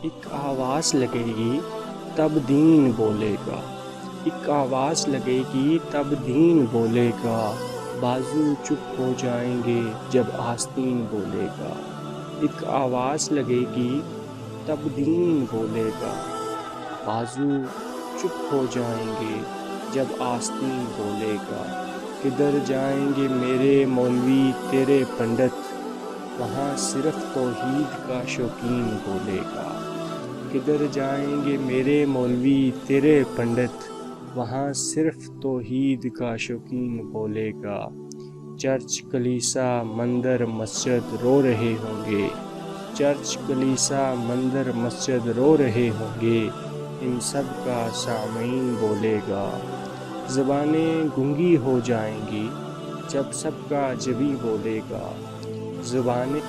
ایک آواز لگے گی تب دین بولے گا، ایک آواز لگے گی تب دین بولے گا، بازو چپ ہو جائیں گے جب آستین بولے گا، ایک آواز لگے گی تب دین بولے گا، بازو چپ ہو جائیں گے جب آستین بولے گا، کدھر جائیں گے میرے مولوی تیرے پنڈت، وہاں صرف توحید کا شوقین بولے گا، کدھر جائیں گے میرے مولوی تیرے پنڈت، وہاں صرف توحید کا شوقین بولے گا، چرچ کلیسا مندر مسجد رو رہے ہوں گے، چرچ کلیسا مندر مسجد رو رہے ہوں گے، ان سب کا سامعین بولے گا، زبانیں گنگی ہو جائیں گی جب سب کا جبیں بولے گا، زبانیں